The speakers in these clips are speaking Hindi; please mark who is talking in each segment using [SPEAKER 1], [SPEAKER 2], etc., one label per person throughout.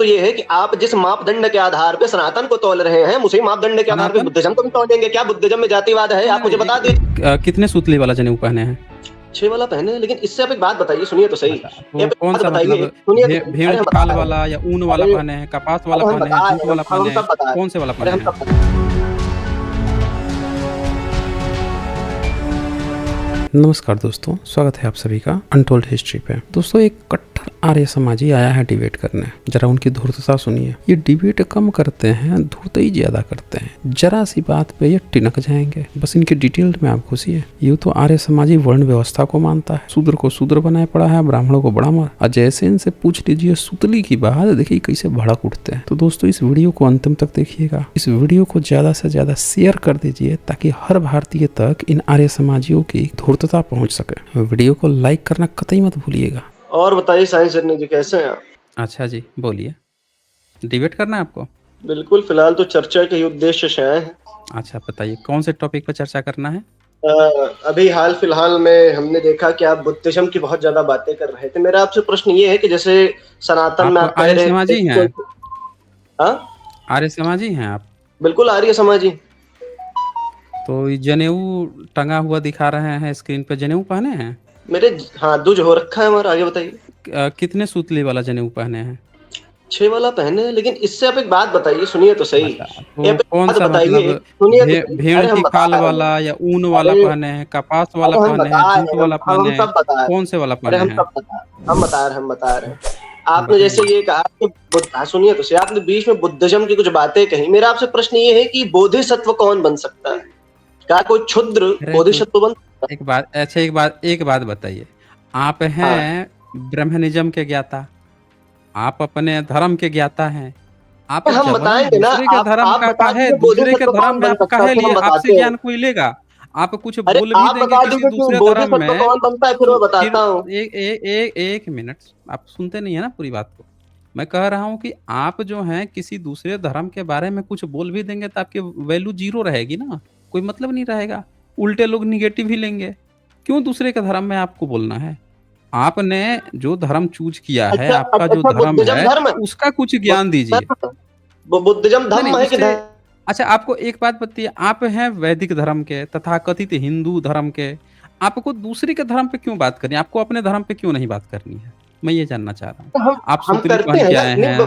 [SPEAKER 1] तो ये है कि आप जिस मापदंड के आधार पे सनातन को तौल रहे हैं, उसी मापदंड के आधार पे बुद्धिज्म को भी तोलेंगे। क्या बुद्धिज्म में जातिवाद है? आप मुझे बता दीजिए।
[SPEAKER 2] कितने सूतली वाला जनेऊ पहने हैं?
[SPEAKER 1] 6 वाला पहने हैं, लेकिन इससे आप एक बात बताइए, सुनिए तो सही।
[SPEAKER 2] तो कौन सा मतलब भेड़ की खाल वाला या ऊन वाला पहने हैं, कपास वाला पहने हैं, जूट वाला पहने हैं, कौन से वाला पहने हैं? नमस्कार दोस्तों, स्वागत है आप सभी का अनटोल्ड हिस्ट्री पे। दोस्तों, एक कट्टर आर्य समाजी आया है डिबेट करने। जरा उनकी धूर्तता सुनिए। ये डिबेट कम करते हैं, धूर्त ज्यादा करते हैं। जरा सी बात पे ये टिनक जाएंगे। बस इनकी डिटेल में आप घुसिए। ये तो आर्य समाजी वर्ण व्यवस्था को मानता है, शूद्र को शूद्र बनाए पड़ा है, ब्राह्मणों को बड़ा मार। और जैसे इनसे पूछ लीजिए सुतली की बात, देखिए कैसे भड़क उठते हैं। तो दोस्तों, इस वीडियो को अंतिम तक देखिएगा। इस वीडियो को ज्यादा से ज्यादा शेयर कर दीजिए ताकि हर भारतीय तक इन आर्य समाजियों की धूर्तता पहुंच सके। वीडियो को लाइक करना कतई मत भूलिएगा।
[SPEAKER 1] और बताइए साइंस जी, कैसे हैं आप?
[SPEAKER 2] अच्छा जी, बोलिए। डिबेट करना है आपको?
[SPEAKER 1] बिल्कुल, फिलहाल तो चर्चा के उद्देश्य से आए हैं।
[SPEAKER 2] अच्छा, बताइए कौन से टॉपिक पर चर्चा करना है?
[SPEAKER 1] अभी हाल फिलहाल में हमने देखा कि आप बुद्धिज्म की बहुत ज्यादा बातें कर रहे थे। मेरा आपसे प्रश्न ये है कि जैसे सनातन में आप
[SPEAKER 2] आर्य समाजी हैं?
[SPEAKER 1] हाँ,
[SPEAKER 2] आर्य समाजी हैं आप?
[SPEAKER 1] बिल्कुल आर्य समाजी।
[SPEAKER 2] तो जनेऊ टंगा हुआ दिखा रहे हैं स्क्रीन पे, जनेऊ पहने हैं?
[SPEAKER 1] मेरे हाँ, दुज हो रखा है हमारा। आगे बताइए।
[SPEAKER 2] कितने सूतली वाला जनेऊ पहने हैं?
[SPEAKER 1] 6 वाला पहने हैं, लेकिन इससे आप एक बात बताइए, सुनिए तो सही।
[SPEAKER 2] तो कौन सा मतलब भेड़ की खाल वाला या ऊन वाला पहने हैं, कपास वाला पहने हैं, जूट वाला पहने हैं, कौन से वाला पहने हैं?
[SPEAKER 1] हम बता रहे हैं। आपने जैसे ये कहा कि सुनिए तो सही, आपने बीच में बुद्धिज्म की कुछ बातें कही। मेरा आपसे प्रश्न ये है कि बोधिसत्व कौन बन सकता है? क्या कोई क्षुद्र बोधिसत्व बन सकता है?
[SPEAKER 2] एक बात बताइए। आप हैं ब्रह्मनिज्म के ज्ञाता, आप अपने धर्म के ज्ञाता हैं। आप
[SPEAKER 1] हम बताएंगे ना,
[SPEAKER 2] दूसरे के धर्म का काहे, दूसरे के धर्म में आप काहे लिए? आपसे ज्ञान कोई लेगा? आप कुछ बोल भी देंगे किसी दूसरे धर्म में,
[SPEAKER 1] कौन बनता है फिर मैं बताता हूँ।
[SPEAKER 2] एक मिनट, आप सुनते नहीं है ना पूरी बात को। मैं कह रहा हूँ कि आप जो हैं किसी दूसरे धर्म के बारे में कुछ बोल भी देंगे तो आपकी वैल्यू जीरो रहेगी ना, कोई मतलब नहीं रहेगा। उल्टे लोग निगेटिव ही लेंगे। क्यों दूसरे के धर्म में आपको बोलना है? आपने जो धर्म चूज किया है, आपका जो धर्म है, उसका कुछ ज्ञान दीजिए।
[SPEAKER 1] बुद्धिज्म धर्म है कि?
[SPEAKER 2] अच्छा, आपको एक बात बताइए, आप हैं वैदिक धर्म के, तथाकथित हिंदू धर्म के, आपको दूसरे के धर्म पे क्यों बात करनी है? आपको अपने धर्म पे क्यों नहीं बात करनी है? मैं ये जानना चाह रहा हूँ। आप सूत्री पहन के आए हैं,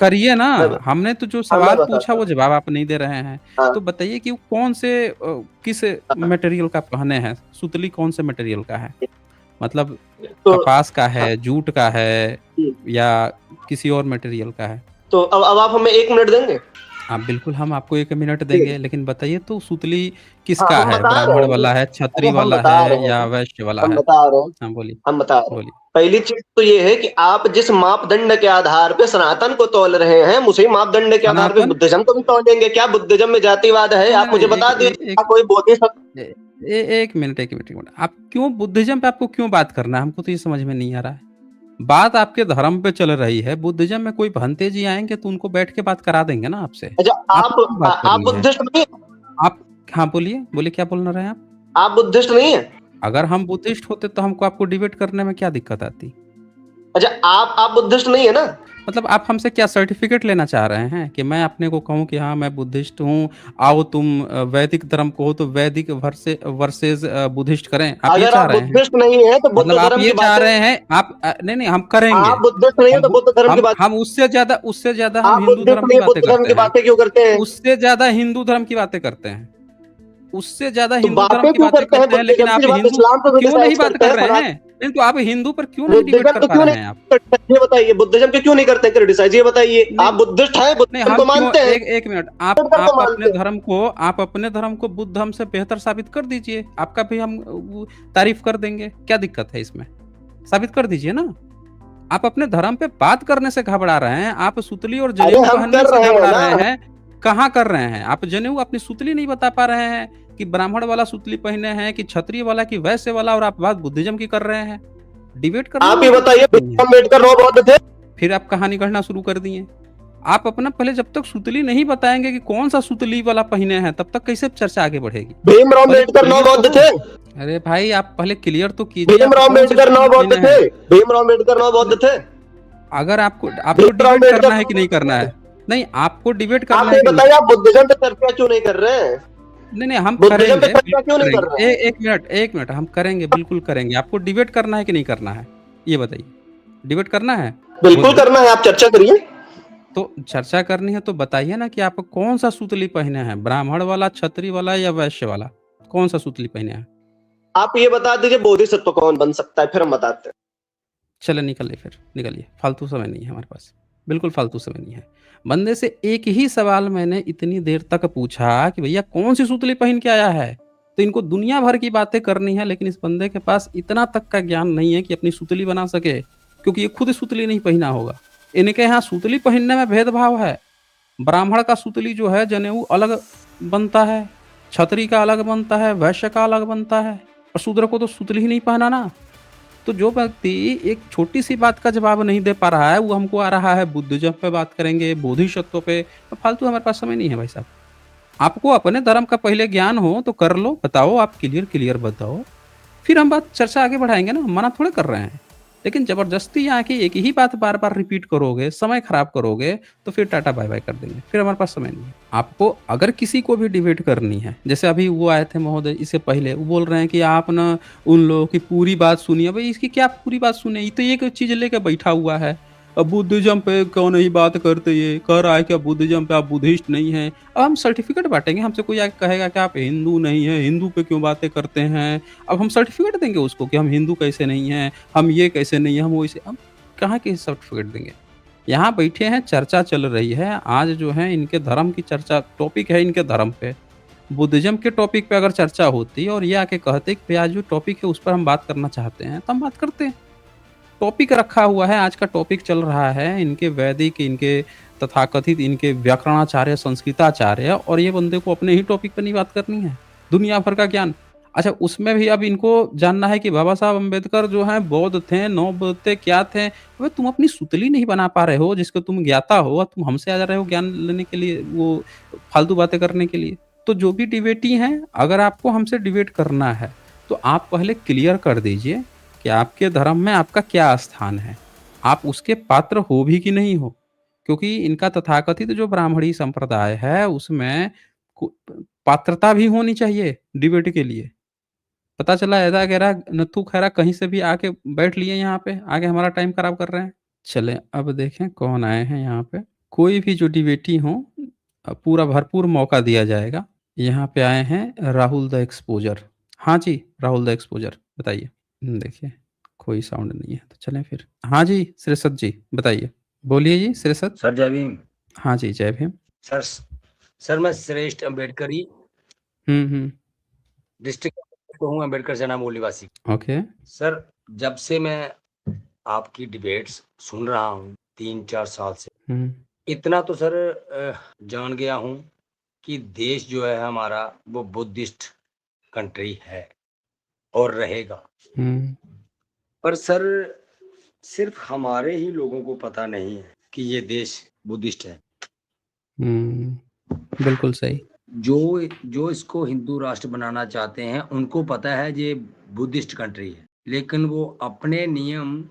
[SPEAKER 2] करिए ना। हमने तो जो सवाल पूछा वो जवाब आप नहीं दे रहे हैं। तो बताइए कि कौन से किस मटेरियल का पहने हैं? सुतली कौन से मटेरियल का है? मतलब कपास का है, जूट का है, या किसी और मटेरियल का है?
[SPEAKER 1] तो अब आप हमें 1 मिनट देंगे?
[SPEAKER 2] हाँ बिल्कुल, हम आपको 1 मिनट देंगे, लेकिन बताइए तो सुतली किसका है? ब्राह्मण वाला है, क्षत्रिय वाला है, या वैश्य वाला है? हाँ बोलिए।
[SPEAKER 1] हम बता रहे हैं। पहली चीज तो ये है कि आप जिस मापदंड के आधार पे सनातन को तोल रहे हैं, उसी मापदंड के आधार पे बुद्धिज्म को भी तोलेंगे। क्या बुद्धिज्म में जातिवाद है? आप मुझे बता दीजिए। कोई बोधिसत्व।
[SPEAKER 2] एक मिनट, आप क्यों बुद्धिज्म पे आपको क्यों बात करना है? हमको तो ये समझ में नहीं आ रहा है। बात आपके धर्म पे चल रही है। बुद्धिज्म में कोई भंते जी आएंगे तो उनको बैठ के बात करा देंगे ना आपसे।
[SPEAKER 1] अच्छा, आप बुद्धिस्ट नहीं?
[SPEAKER 2] आप हाँ बोलिए क्या बोलना रहे हैं आप?
[SPEAKER 1] आप बुद्धिस्ट नहीं है?
[SPEAKER 2] अगर हम बुद्धिस्ट होते तो हमको आपको डिबेट करने में क्या दिक्कत आती?
[SPEAKER 1] अच्छा, आप बुद्धिस्ट नहीं है ना?
[SPEAKER 2] मतलब आप हमसे क्या सर्टिफिकेट लेना चाह रहे हैं कि मैं अपने को कहूं कि हाँ मैं बुद्धिस्ट हूं, आओ तुम वैदिक धर्म को हो तो वैदिक वर्सेस बुद्धिस्ट करें? आप ये चाह रहे हैं?
[SPEAKER 1] बुद्धिस्ट नहीं है तो
[SPEAKER 2] मतलब आप ये चाह रहे हैं? आप नहीं हम करेंगे।
[SPEAKER 1] आप बुद्धिस्ट नहीं है तो बुद्ध धर्म की बात।
[SPEAKER 2] हम उससे ज्यादा हम हिंदू धर्म की बातें
[SPEAKER 1] करते हैं।
[SPEAKER 2] उससे ज्यादा हिंदू धर्म की बातें करते हैं। उससे ज्यादा हिंदू धर्म की बातें करते हैं, लेकिन आप हिंदू क्यों नहीं बात कर रहे हैं? नहीं तो आप हिंदू पर क्यों नहीं डिबेट कर पा रहे हैं? आप
[SPEAKER 1] ये बताइए, बुद्धिज्म के क्यों नहीं करते क्रिटिसाइज? ये बताइए। आप बुद्धिस्ट हैं, बुद्धिज्म को मानते हैं।
[SPEAKER 2] एक मिनट, आप अपने धर्म को बुद्ध धर्म से बेहतर साबित कर दीजिए। आपका भी हम तारीफ कर देंगे। क्या दिक्कत है इसमें? साबित कर दीजिए ना। आप अपने धर्म पे बात करने से घबरा रहे हैं। आप सुतली और जनेऊ पहनने से घबरा रहे हैं। कहाँ कर रहे हैं आप? जनेऊ अपनी सुतली नहीं बता पा रहे हैं कि ब्राह्मण वाला सुतली पहने हैं, कि क्षत्रिय वाला, कि वैश्य वाला, और आप बात बुद्धिज्म की कर रहे हैं। डिबेट कर,
[SPEAKER 1] आप ही बताइए। अम्बेडकर नौ बौद्ध थे,
[SPEAKER 2] फिर आप कहानी गढ़ना शुरू कर दिए। आप अपना पहले जब तक सुतली नहीं बताएंगे कि कौन सा सुतली वाला पहने हैं, तब तक कैसे चर्चा आगे बढ़ेगी?
[SPEAKER 1] भीमराव अम्बेडकर नौ बौद्ध थे।
[SPEAKER 2] अरे भाई, आप पहले क्लियर तो कीजिए।
[SPEAKER 1] भीमराव अम्बेडकर नौ बौद्ध थे। भीमराव अम्बेडकर नौ बौद्ध थे।
[SPEAKER 2] अगर आपको
[SPEAKER 1] भीमराव
[SPEAKER 2] डिबेट
[SPEAKER 1] अम्बेडकर
[SPEAKER 2] करना है कि नहीं करना है? नहीं, आपको डिबेट
[SPEAKER 1] आप
[SPEAKER 2] करना है
[SPEAKER 1] ये
[SPEAKER 2] कि नहीं?
[SPEAKER 1] बताइए, आप बुद्धिज्म पे चर्चा क्यों नहीं कर रहे हैं?
[SPEAKER 2] नहीं, नहीं, हम
[SPEAKER 1] बुद्धिज्म पे
[SPEAKER 2] करेंगे,
[SPEAKER 1] चर्चा
[SPEAKER 2] बिल्कुल
[SPEAKER 1] क्यों नहीं कर
[SPEAKER 2] करेंगे।
[SPEAKER 1] रहे हैं?
[SPEAKER 2] 1 मिनट हम करेंगे, बिल्कुल करेंगे। आपको डिबेट करना है कि नहीं करना है? ये बताइए। डिबेट करना है?
[SPEAKER 1] बिल्कुल
[SPEAKER 2] बोलिए।
[SPEAKER 1] करना है, आप चर्चा करिए।
[SPEAKER 2] तो चर्चा करनी है तो बताइए ना कि आप कौन-सा सूतली पहने हैं? ब्राह्मण वाला, क्षत्रिय वाला या वैश्य वाला? कौन-सा सूतली पहने हैं?
[SPEAKER 1] आप ये बता दीजिए बोधिसत्व कौन बन सकता है, फिर हम बताते हैं।
[SPEAKER 2] चलिए निकलिए फिर, निकलिए। फालतू समय नहीं है हमारे पास। बिल्कुल फालतू समय नहीं है। बंदे से एक ही सवाल मैंने इतनी देर तक पूछा कि भैया कौन-सी सूतली पहन के आया है? तो इनको दुनिया भर की बातें करनी है, लेकिन इस बंदे के पास इतना तक का ज्ञान नहीं है कि अपनी सूतली बना सके, क्योंकि ये खुद सूतली नहीं पहना होगा। इनके यहाँ सूतली पहनने में भेदभाव है। ब्राह्मण का सूतली जो है जनेऊ अलग बनता है, क्षत्रिय का अलग बनता है, वैश्य का अलग बनता है, और शूद्र को तो सूतली ही नहीं पहनाना। तो जो व्यक्ति एक छोटी-सी बात का जवाब नहीं दे पा रहा है, वो हमको आ रहा है बुद्धिज़्म पे बात करेंगे, बोधिसत्व पे, तो फालतू हमारे पास समय नहीं है भाई साहब। आपको अपने धर्म का पहले ज्ञान हो तो कर लो, बताओ, आप क्लियर-क्लियर बताओ, फिर हम बात चर्चा आगे बढ़ाएँगे ना, हम मना थोड़ी कर रहे हैं। लेकिन ज़बरदस्ती आके एक ही बात बार-बार रिपीट करोगे, समय खराब करोगे, तो फिर टाटा बाय-बाय कर देंगे, फिर हमारे पास समय नहीं है। आपको अगर किसी को भी डिबेट करनी है, जैसे अभी वो आए थे महोदय इससे पहले, वो बोल रहे हैं कि आप ना उन लोगों की पूरी बात सुनिए। भई इसकी क्या पूरी बात सुने? ये तो एक चीज़ लेके बैठा हुआ है। बुद्धिज़्म पे क्यों नहीं बात करते ये? कह रहा है कि बुद्धिज़्म पे आप बुद्धिस्ट नहीं हैं। अब हम सर्टिफ़िकेट बाँटेंगे, हमसे कोई आके कहेगा कि आप हिंदू नहीं हैं, हिंदू पे क्यों बातें करते हैं? अब हम सर्टिफ़िकेट देंगे उसको कि हम हिंदू कैसे नहीं हैं, हम ये कैसे नहीं हैं, हम वैसे हम कहाँ के सर्टिफ़िकेट देंगे? यहाँ बैठे हैं, चर्चा चल रही है। आज जो है इनके धर्म की चर्चा टॉपिक है इनके धर्म पे। बुद्धिज़्म के टॉपिक पे अगर चर्चा होती और ये आके कहते कि भई आज जो टॉपिक है उस पर हम बात करना चाहते हैं, तो हम बात करते। टॉपिक रखा हुआ है, आज का टॉपिक चल रहा है, इनके वैदिक, इनके तथाकथित, इनके व्याकरणाचार्य, संस्कृताचार्य, और ये बंदे को अपने ही टॉपिक पे नहीं बात करनी है, दुनिया भर का ज्ञान। अच्छा, उसमें भी अब इनको जानना है कि बाबा साहब अम्बेडकर जो हैं बौद्ध थे, नौ बौद्ध थे, क्या थे? अबे तुम अपनी सुतली नहीं बना पा रहे हो, जिसको तुम ज्ञाता हो, और तुम हमसे आ जा रहे हो ज्ञान लेने के लिए, वो फालतू बातें करने के लिए। तो जो भी डिबेटी हैं, अगर आपको हमसे डिबेट करना है, तो आप पहले क्लियर कर दीजिए कि आपके धर्म में आपका क्या स्थान है? आप उसके पात्र हो भी कि नहीं हो? क्योंकि इनका तथाकथित जो ब्राह्मणी संप्रदाय है, उसमें कु पात्रता भी होनी चाहिए डिबेट के लिए। पता चला ऐरा-गैरा नत्थू-खैरा कहीं से भी आके बैठ लिए यहाँ पे, आके हमारा टाइम खराब कर रहे हैं। चलें, अब देखें कौन आए हैं यहाँ पे। कोई भी जो डिबेटी हों, पूरा भरपूर मौका दिया जाएगा। यहाँ पे आए हैं राहुल द एक्सपोज़र। हाँ जी, राहुल द एक्सपोज़र, बताइए। देखिए, कोई साउंड नहीं है, तो चलें फिर। हाँ जी, श्रीसत जी, बताइए। बोलिए जी, श्रीसत।
[SPEAKER 3] सर जय भीम।
[SPEAKER 2] हाँ जी, जय भीम।
[SPEAKER 3] सर सर मैं श्रेष्ठ अम्बेडकरी
[SPEAKER 2] हुँ।
[SPEAKER 3] डिस्ट्रिक्ट को हूँ, अम्बेडकर सेना मूल निवासी।
[SPEAKER 2] ओके।
[SPEAKER 3] सर जब से मैं आपकी डिबेट्स सुन रहा हूँ 3-4 साल से,
[SPEAKER 2] हुँ,
[SPEAKER 3] इतना तो सर जान गया हूँ कि देश जो है हमारा वो बुद्धिस्ट कंट्री है और रहेगा।
[SPEAKER 2] हुँ,
[SPEAKER 3] पर सर सिर्फ हमारे ही लोगों को पता नहीं है कि ये देश बुद्धिस्ट है।
[SPEAKER 2] हुँ। बिल्कुल सही।
[SPEAKER 3] जो इसको हिंदू राष्ट्र बनाना चाहते हैं उनको पता है ये बुद्धिस्ट कंट्री है, लेकिन वो अपने नियम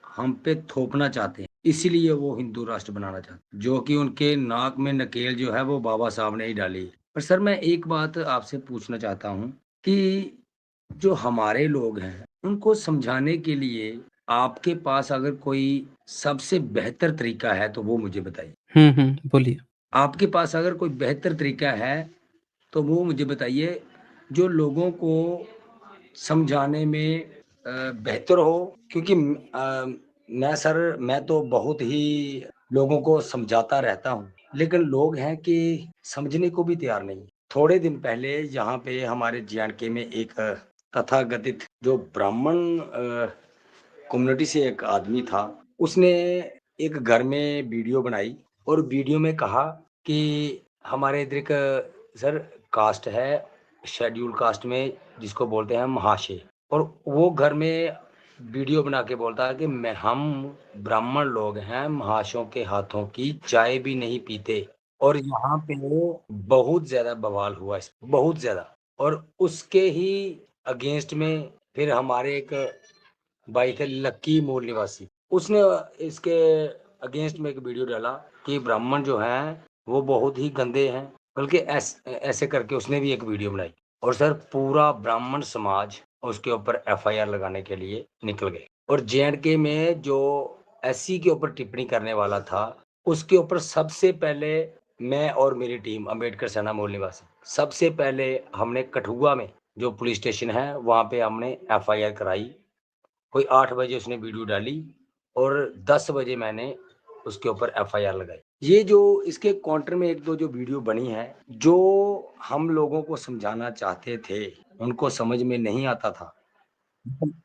[SPEAKER 3] हम पे थोपना चाहते हैं, इसीलिए वो हिंदू राष्ट्र बनाना चाहते हैं, जो कि उनके नाक में नकेल जो है वो बाबा साहब ने ही डाली है। पर सर मैं एक बात आपसे पूछना चाहता हूँ कि जो हमारे लोग हैं उनको समझाने के लिए आपके पास अगर कोई सबसे बेहतर तरीका है तो वो मुझे बताइए।
[SPEAKER 2] बोलिए।
[SPEAKER 3] आपके पास अगर कोई बेहतर तरीका है तो वो मुझे बताइए, जो लोगों को समझाने में बेहतर हो, क्योंकि मैं तो बहुत ही लोगों को समझाता रहता हूँ, लेकिन लोग हैं कि समझने को भी तैयार नहीं। थोड़े दिन पहले यहाँ पे हमारे जे.एंड.के में एक तथाकथित जो ब्राह्मण कम्युनिटी से एक आदमी था, उसने एक घर में वीडियो बनाई और वीडियो में कहा कि हमारे इधर एक सर कास्ट है, शेड्यूल कास्ट में जिसको बोलते हैं महाशय, और वो घर में वीडियो बना के बोलता है कि मैं हम ब्राह्मण लोग हैं, महाशयों के हाथों की चाय भी नहीं पीते। और यहाँ पे बहुत ज्यादा बवाल हुआ, इस बहुत ज्यादा। और उसके ही अगेंस्ट में फिर हमारे एक भाई थे लक्की मूल निवासी, उसने इसके अगेंस्ट में एक वीडियो डाला कि ब्राह्मण जो हैं वो बहुत ही गंदे हैं, बल्कि ऐसे करके उसने भी एक वीडियो बनाई और सर पूरा ब्राह्मण समाज उसके ऊपर एफआईआर लगाने के लिए निकल गए। और जेएंडके में जो एससी के ऊपर टिप्पणी करने वाला था, उसके ऊपर सबसे पहले मैं और मेरी टीम अंबेडकर सेना मूल निवासी सबसे पहले हमने कठुआ में जो पुलिस स्टेशन है वहाँ पे हमने एफआईआर कराई। कोई 8 बजे उसने वीडियो डाली और 10 बजे मैंने उसके ऊपर एफआईआर लगाई। ये जो इसके काउंटर में 1-2 जो वीडियो बनी है, जो हम लोगों को समझाना चाहते थे, उनको समझ में नहीं आता था।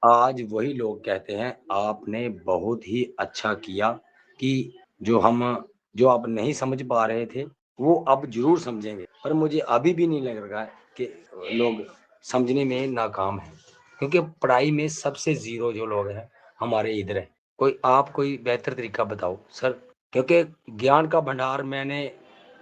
[SPEAKER 3] आज वही लोग कहते हैं आपने बहुत ही अच्छा किया कि जो आप नहीं समझ पा रहे थे, वो अब ज़रूर समझेंगे। पर मुझे अभी भी नहीं लग रहा है कि लोग समझने में नाकाम हैं, क्योंकि पढ़ाई में सबसे ज़ीरो जो लोग हैं, हमारे इधर हैं। कोई बेहतर तरीका बताओ सर, क्योंकि ज्ञान का भंडार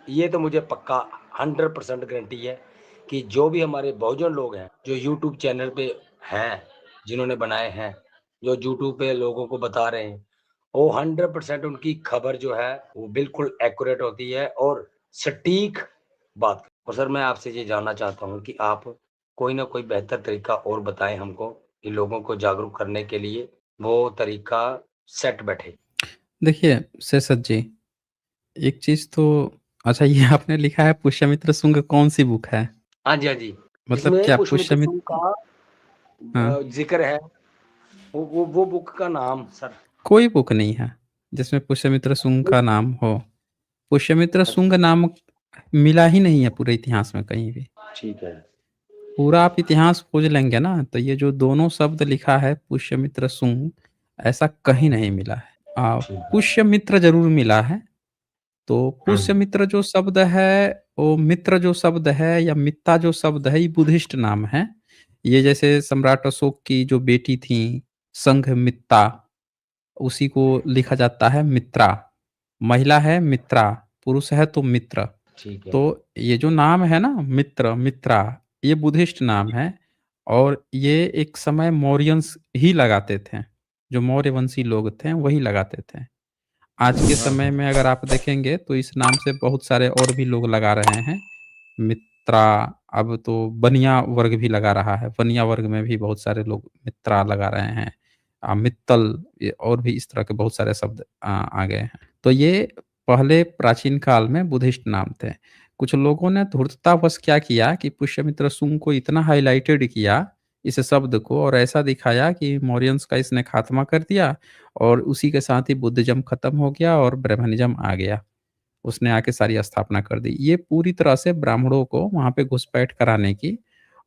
[SPEAKER 3] ये तो मुझे पक्का 100% गारंटी है कि जो भी हमारे बहुजन लोग हैं, जो यूट्यूब चैनल पे हैं, जिन्होंने बनाए हैं, जो यूट्यूब पे लोगों को बता रहे हैं, वो 100% उनकी खबर जो है वो बिल्कुल एक्यूरेट होती है और सटीक बात। और सर मैं आपसे ये जानना चाहता हूँ कि आप कोई ना कोई बेहतर तरीका और बताएं हमको कि लोगों को जागरूक करने के लिए वो तरीका सेट बैठे।
[SPEAKER 2] देखिए शेषत जी, एक चीज़ तो अच्छा ये आपने लिखा है पुष्यमित्र शुंग कौन-सी बुक है?
[SPEAKER 3] हाँ जी, हाँ जी।
[SPEAKER 2] मतलब
[SPEAKER 3] इसमें
[SPEAKER 2] क्या
[SPEAKER 3] पुष्यमित्र शुंग
[SPEAKER 2] पुष्यमित्र
[SPEAKER 3] का
[SPEAKER 2] हाँ,
[SPEAKER 3] जिक्र है। वो बुक का नाम सर।
[SPEAKER 2] कोई बुक नहीं है, जिसमें पुष्यमित्र शुंग का नाम हो। पुष्यमित्र शुंग नाम मिला ही नहीं है पूरे इतिहास में कहीं भी।
[SPEAKER 3] ठीक है।
[SPEAKER 2] पूरा आप इतिहास खोज लेंगे ना, तो ये जो दोनों शब्द लिखा है पुष्यमित्र शुंग, ऐसा कहीं नहीं मिला है।
[SPEAKER 3] ठीक है।
[SPEAKER 2] पुष्यमित्र ज़रूर मिला है, तो पुष्यमित्र जो शब्द है, वो मित्र जो शब्द है या मित्ता जो शब्द है, ये बुद्धिस्ट नाम है। ये जैसे सम्राट अशोक की जो बेटी थीं, संघमित्ता, उसी को लिखा जाता है मित्रा। महिला है मित्रा, पुरुष है तो मित्र।
[SPEAKER 3] ठीक है।
[SPEAKER 2] तो ये जो नाम है ना मित्र, मित्रा, ये बुद्धिस्ट नाम है और ये एक समय मौर्यंस ही लगाते थे। जो मौर्यवंशी लोग थे, वही लगाते थे। आज के
[SPEAKER 3] हाँ,
[SPEAKER 2] समय में अगर आप देखेंगे तो इस नाम से बहुत सारे और भी लोग लगा रहे हैं। मित्रा, अब तो बनिया वर्ग भी लगा रहा है। बनिया वर्ग में भी बहुत सारे लोग मित्रा लगा रहे हैं। मित्तल, ये और भी इस तरह के बहुत सारे शब्द आ गए हैं। तो ये पहले प्राचीन काल में बुद्धिस्ट नाम थे। कुछ लोगों ने धूर्ततावश क्या किया कि पुष्यमित्र शुंग को इतना हाइलाइटेड किया, इस शब्द को, और ऐसा दिखाया कि मौर्यंस का इसने खात्मा कर दिया और उसी के साथ ही बुद्धिज़्म खत्म हो गया और ब्राह्मणिज़्म आ गया। उसने आके सारी स्थापना कर दी। ये पूरी तरह से ब्राह्मणों को वहाँ पे घुसपैठ कराने की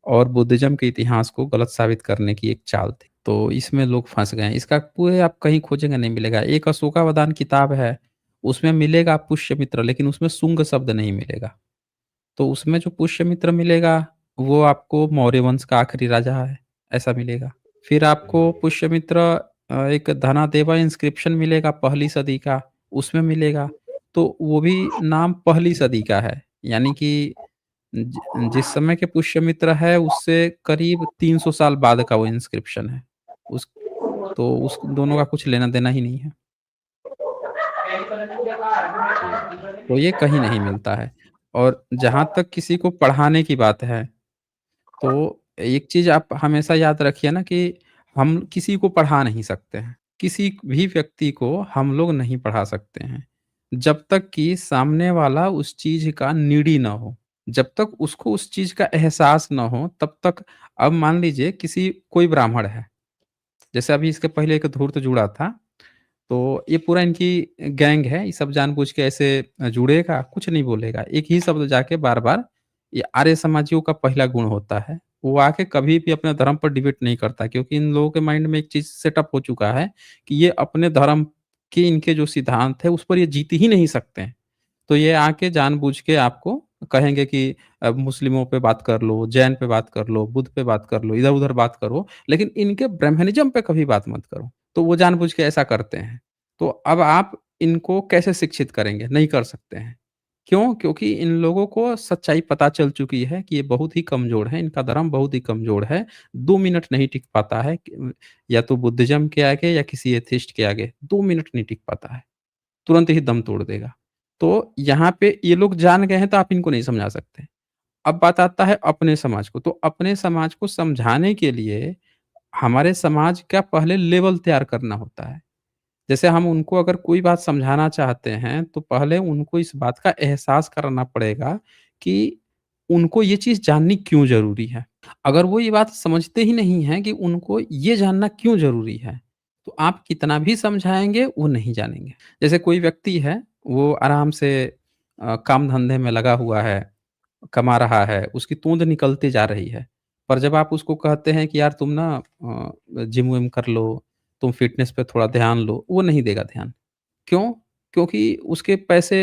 [SPEAKER 2] और बुद्धिज़्म के इतिहास को गलत साबित करने की एक चाल थी। तो इसमें लोग फँस गए हैं। इसका पूरे आप कहीं खोजेंगे नहीं मिलेगा। एक अशोकावदान किताब है, उसमें मिलेगा पुष्यमित्र, लेकिन उसमें शुंग शब्द नहीं मिलेगा। तो उसमें जो पुष्यमित्र मिलेगा, वो आपको मौर्य वंश का आखिरी राजा है, ऐसा मिलेगा। फिर आपको पुष्यमित्र एक धनादेवा इंस्क्रिप्शन मिलेगा पहली सदी का, उसमें मिलेगा। तो वो भी नाम पहली सदी का है, यानी कि जिस समय के पुष्यमित्र है, उससे करीब 300 साल बाद का वो इंस्क्रिप्शन है। उस उस दोनों का कुछ लेना-देना ही नहीं है। तो ये कहीं नहीं मिलता है। और जहाँ तक किसी को पढ़ाने की बात है, तो एक चीज़ आप हमेशा याद रखिए ना कि हम किसी को पढ़ा नहीं सकते हैं। किसी भी व्यक्ति को हम लोग नहीं पढ़ा सकते हैं। जब तक कि सामने वाला उस चीज़ का नीडी ना हो। जब तक उसको उस चीज़ का एहसास ना हो, तब तक। अब मान लीजिए कोई ब्राह्मण है, जैसे अभी इसके पहले एक धूर्त जुड़ा था, तो ये पूरा इनकी गैंग है, ये सब जानबूझ के ऐसे जुड़ेगा, कुछ नहीं बोलेगा। एक ही शब्द जाके बार-बार, ये आर्य समाजियों का पहला गुण होता है। वो आके कभी भी अपने धर्म पर डिबेट नहीं करता, क्योंकि इन लोगों के माइंड में एक चीज़ सेटअप हो चुका है कि ये अपने धर्म के इनके जो सिद्धांत है, उस पर ये जीत ही नहीं सकते हैं। तो ये आके जानबूझ के आपको कहेंगे कि मुस्लिमों पे बात कर लो, जैन पे बात कर लो, बुद्ध पे बात कर लो, इधर-उधर बात करो, लेकिन इनके ब्राह्मणिज़्म पे कभी बात मत करो। तो वो जानबूझ के ऐसा करते हैं। तो अब आप इनको कैसे शिक्षित करेंगे? नहीं कर सकते हैं। क्यों? क्योंकि इन लोगों को सच्चाई पता चल चुकी है कि ये बहुत ही कमज़ोर है, इनका धर्म बहुत ही कमज़ोर है, 2 मिनट नहीं टिक पाता है या तो बुद्धिज़्म के आगे या किसी एथिस्ट के आगे 2 मिनट नहीं टिक पाता है, तुरंत ही दम तोड़ देगा। तो यहाँ पे ये लोग जान गए हैं तो आप इनको नहीं समझा सकते। अब बात आता है अपने समाज को, तो अपने समाज को समझाने के लिए हमारे समाज का पहले लेवल तैयार करना होता है। जैसे हम उनको अगर कोई बात समझाना चाहते हैं, तो पहले उनको इस बात का एहसास कराना पड़ेगा कि उनको ये चीज़ जाननी क्यों ज़रूरी है। अगर वो ये बात समझते ही नहीं हैं कि उनको ये जानना क्यों ज़रूरी है, तो आप कितना भी समझाएँगे, वो नहीं जानेंगे। जैसे कोई व्यक्ति है, वो आराम से काम-धंधे में लगा हुआ है, कमा रहा है, उसकी तूंद निकलती जा रही है। पर जब आप उसको कहते हैं कि यार तुम ना जिम-विम कर लो, तुम फ़िटनेस पे थोड़ा ध्यान लो, वो नहीं देगा ध्यान। क्यों? क्योंकि उसके पैसे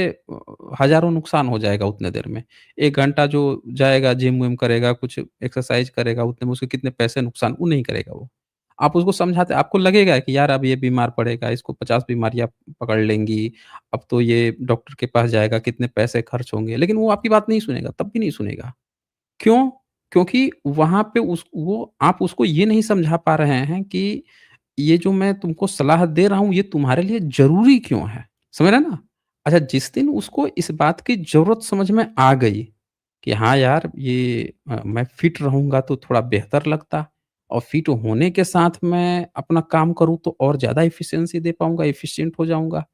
[SPEAKER 2] हज़ारों नुकसान हो जाएगा उतने देर में। 1 घंटा जो जाएगा जिम-विम करेगा, कुछ एक्सरसाइज़ करेगा, उतने में उसके कितने पैसे नुकसान, वो नहीं करेगा वो। आप उसको समझाते आपको लगेगा कि यार अब ये बीमार पड़ेगा, इसको 50 बीमारियाँ पकड़ लेंगी, अब तो ये डॉक्टर के पास जाएगा, कितने पैसे खर्च होंगे, लेकिन वो आपकी बात नहीं सुनेगा, तब भी नहीं सुनेगा। क्यों? क्योंकि वहाँ पे उस वो आप उसको ये नहीं समझा पा रहे हैं कि ये जो मैं तुमको सलाह दे रहा हूँ, ये तुम्हारे लिए ज़रूरी क्यों है? समझ रहे हैं ना? अच्छा जिस दिन उसको इस बात की ज़रूरत समझ में आ गई कि हाँ यार, ये मैं फिट रहूँगा तो थोड़ा बेहतर लगता और फिट होने के साथ मैं अपना काम करूँ तो और ज़्यादा एफिशिएंसी दे पाऊँगा, एफिशिएंट हो जाऊँगा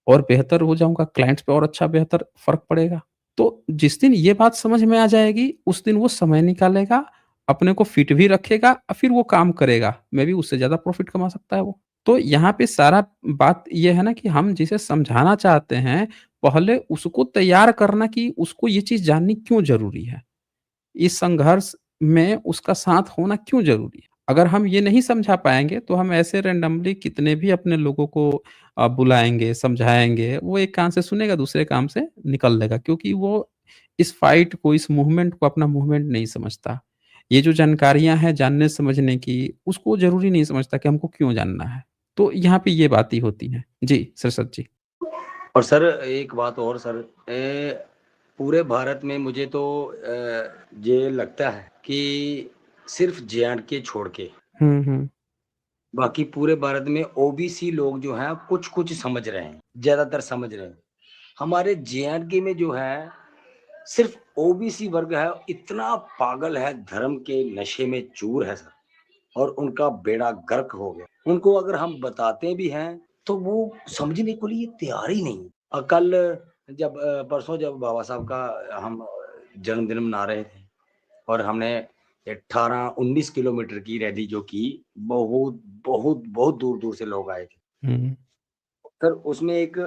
[SPEAKER 2] और बेहतर हो जाऊँगा, क्लाइंट्स पे और अच्छा बेहतर फ़र्क पड़ेगा। तो जिस दिन ये बात समझ में आ जाएगी, उस दिन वो समय निकालेगा, अपने को फिट भी रखेगा फिर वो काम करेगा। मेबी उससे ज़्यादा प्रॉफ़िट कमा सकता है वो। तो यहाँ पे सारा बात ये है ना कि हम जिसे समझाना चाहते हैं, पहले उसको तैयार करना कि उसको ये चीज़ जाननी क्यों ज़रूरी है। इस संघर्ष में उसका साथ होना क्यों ज़रूरी है? अगर हम ये नहीं समझा पाएँगे, तो हम ऐसे रैंडमली कितने भी अपने लोगों को बुलाएँगे, समझाएँगे, वो एक कान से सुनेगा, दूसरे कान से निकल लेगा क्योंकि वो इस फ़ाइट को, इस मूवमेंट को अपना मूवमेंट नहीं समझता। ये जो जानकारियाँ हैं जानने-समझने की, उसको ज़रूरी नहीं समझता कि हमको क्यों जानना है। तो यहाँ पे ये बातें होती हैं। जी, सरसत जी।
[SPEAKER 3] और सर एक बात और सर, पूरे भारत में मुझे तो ये लगता है कि सिर्फ जे-एंड-के छोड़ के
[SPEAKER 2] हुँ, हुँ।
[SPEAKER 3] बाकी पूरे भारत में ओबीसी लोग जो हैं कुछ-कुछ समझ रहे हैं, ज़्यादातर समझ रहे हैं। हमारे जे-एंड-के में जो है सिर्फ ओबीसी वर्ग है, इतना पागल है, धर्म के नशे में चूर है सर, और उनका बेड़ा गर्क हो गया। उनको अगर हम बताते भी हैं, तो वो समझने के लिए तैयार ही नहीं। कल जब परसों जब बाबा साहब का हम जन्मदिन मना रहे थे और हमने 18-19 किलोमीटर की रैली जो की, बहुत, बहुत, बहुत दूर-दूर से लोग आए थे।
[SPEAKER 2] हुँ।
[SPEAKER 3] सर उसमें एक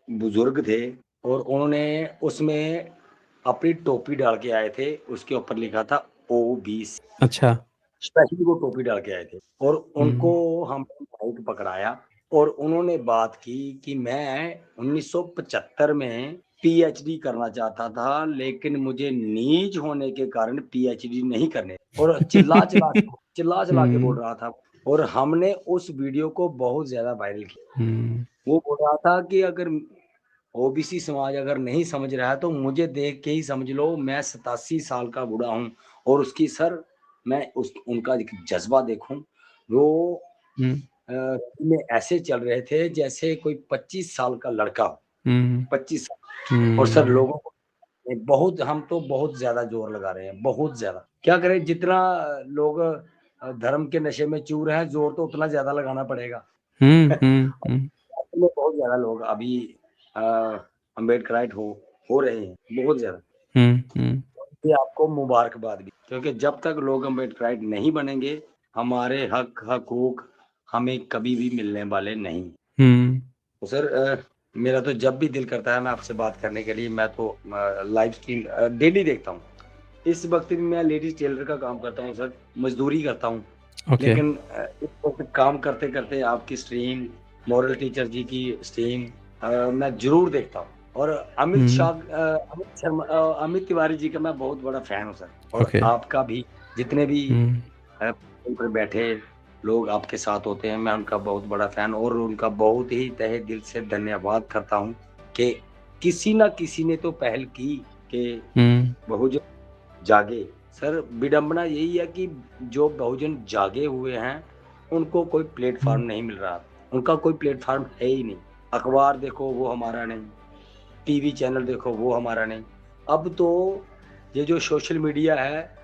[SPEAKER 3] बुजुर्ग थे और उन्होंने उसमें अपनी टोपी डाल के आए थे, उसके ऊपर लिखा था ओबीसी।
[SPEAKER 2] अच्छा।
[SPEAKER 3] स्पेशली वो टोपी डाल के आए थे और उनको
[SPEAKER 2] हुँ।
[SPEAKER 3] हमने माइक पकड़ाया और उन्होंने बात की कि मैं 1975 में पीएचडी करना चाहता था, लेकिन मुझे नीच होने के कारण पीएचडी नहीं करने, और चिल्ला-चिल्ला के बोल
[SPEAKER 2] हुँ।
[SPEAKER 3] रहा था। और हमने उस वीडियो को बहुत ज़्यादा वायरल किया।
[SPEAKER 2] हुँ।
[SPEAKER 3] वो बोल रहा था कि अगर ओबीसी समाज अगर नहीं समझ रहा है तो मुझे देख के ही समझ लो, मैं 87 साल का बूढ़ा हूँ और उसकी सर मैं उस उनका एक जज़्बा देखूँ, वो
[SPEAKER 2] हुँ।
[SPEAKER 3] में ऐसे चल रहे थे जैसे कोई 25 साल का लड़का हो,
[SPEAKER 2] हुँ।
[SPEAKER 3] 25 साल। और सर
[SPEAKER 2] हुँ।
[SPEAKER 3] लोगों को बहुत, हम तो बहुत ज़्यादा ज़ोर लगा रहे हैं, बहुत ज़्यादा। क्या करें, जितना लोग धर्म के नशे में चूर हैं, ज़ोर तो उतना ज़्यादा लगाना पड़ेगा।
[SPEAKER 2] हुँ, हुँ, हुँ।
[SPEAKER 3] में बहुत ज़्यादा लोग अभी अ, अम्बेडकराइट हो रहे हैं, बहुत ज़्यादा।
[SPEAKER 2] हुँ, हुँ।
[SPEAKER 3] ये आपको मुबारकबाद भी, क्योंकि जब तक लोग अम्बेडकराइट नहीं बनेंगे, हमारे हक, हकूक हमें कभी भी मिलने वाले नहीं।
[SPEAKER 2] हुँ।
[SPEAKER 3] तो सर मेरा तो जब भी दिल करता है मैं आपसे बात करने के लिए, मैं तो लाइव स्ट्रीम डेली देखता हूँ। इस वक़्त भी मैं लेडीज़ टेलर का काम करता हूँ सर, मज़दूरी करता हूँ।
[SPEAKER 2] ओके।
[SPEAKER 3] लेकिन इस वक़्त काम करते-करते आपकी स्ट्रीम, मॉरल टीचर जी की स्ट्रीम मैं ज़रूर देखता हूँ। और
[SPEAKER 2] हुँ।
[SPEAKER 3] अमित तिवारी जी का मैं बहुत बड़ा फ़ैन हूँ सर। और
[SPEAKER 2] ओके।
[SPEAKER 3] आपका भी, जितने भी
[SPEAKER 2] हुँ।
[SPEAKER 3] वहीं पर बैठे लोग आपके साथ होते हैं, मैं उनका बहुत बड़ा फ़ैन और उनका बहुत ही तहे दिल से धन्यवाद करता हूँ कि किसी ना किसी ने तो पहल की कि बहुजन जागे। सर विडंबना यही है कि जो बहुजन जागे हुए हैं उनको कोई प्लेटफॉर्म नहीं मिल रहा, उनका कोई प्लेटफॉर्म है ही नहीं। अखबार देखो वो हमारा नहीं, टीवी चैनल देखो वो हमारा नहीं। अब तो ये जो सोशल मीडिया है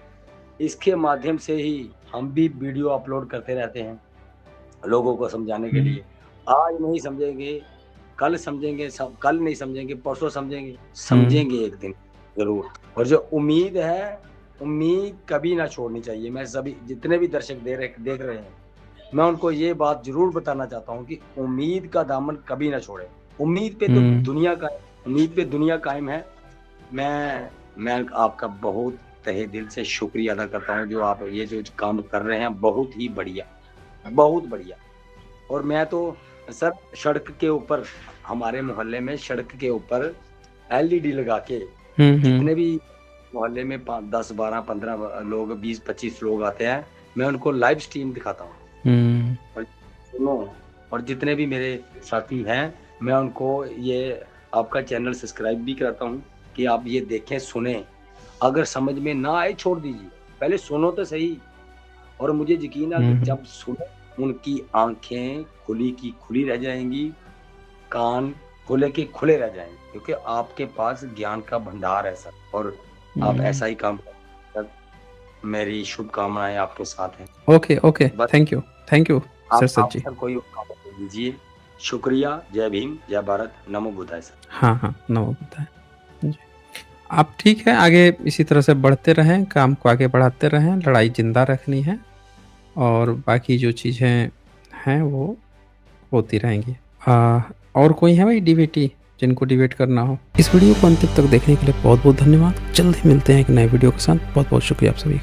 [SPEAKER 3] इसके माध्यम से ही हम भी वीडियो अपलोड करते रहते हैं लोगों को समझाने के लिए। आज नहीं समझेंगे कल समझेंगे, कल नहीं समझेंगे परसों समझेंगे एक दिन जरूर। और जो उम्मीद है, उम्मीद कभी ना छोड़नी चाहिए। मैं सभी जितने भी दर्शक देख रहे हैं, मैं उनको ये बात जरूर बताना चाहता हूँ कि उम्मीद का दामन कभी ना छोड़े। उम्मीद पे तो दुनिया कायम है। मैं आपका बहुत तहे दिल से शुक्रिया अदा करता हूँ जो आप ये जो काम कर रहे हैं, बहुत ही बढ़िया, बहुत बढ़िया। और मैं तो सर सड़क के ऊपर, हमारे मोहल्ले में सड़क के ऊपर LED लगा के जितने भी मोहल्ले में 10, 12, 15 लोग, 20, 25 लोग आते हैं, मैं उनको लाइव स्ट्रीम दिखाता हूँ। और जितने भी मेरे साथी हैं मैं उनको ये आपका चैनल सब्सक्राइब भी कराता हूँ कि आप ये देखें, सुने। अगर समझ में ना आए छोड़ दीजिए, पहले सुनो तो सही। और मुझे यकीन है कि जब सुनो उनकी आंखें खुली की खुली रह जाएंगी, कान खुले के खुले रह जाएंगे, क्योंकि आपके पास ज्ञान का भंडार है सर। और आप ऐसा ही काम कर, मेरी शुभकामनाएं आपके साथ हैं।
[SPEAKER 2] ओके, थैंक यू सर जी।
[SPEAKER 3] आप कोई दीजिए। शुक्रिया। जय भीम, जय भारत, नमो बुद्धाय सर।
[SPEAKER 2] हाँ, नमो बुद्धाय जी। आप ठीक है, आगे इसी तरह से बढ़ते रहें, काम को आगे बढ़ाते रहें, लड़ाई जिंदा रखनी है और बाकी जो चीज़ें हैं वो होती रहेंगी। और कोई है भाई डिबेटी जिनको डिबेट करना हो? इस वीडियो को अंतिम तक देखने के लिए बहुत बहुत धन्यवाद। जल्द ही मिलते हैं एक नए वीडियो के साथ। बहुत बहुत शुक्रिया आप सभी का।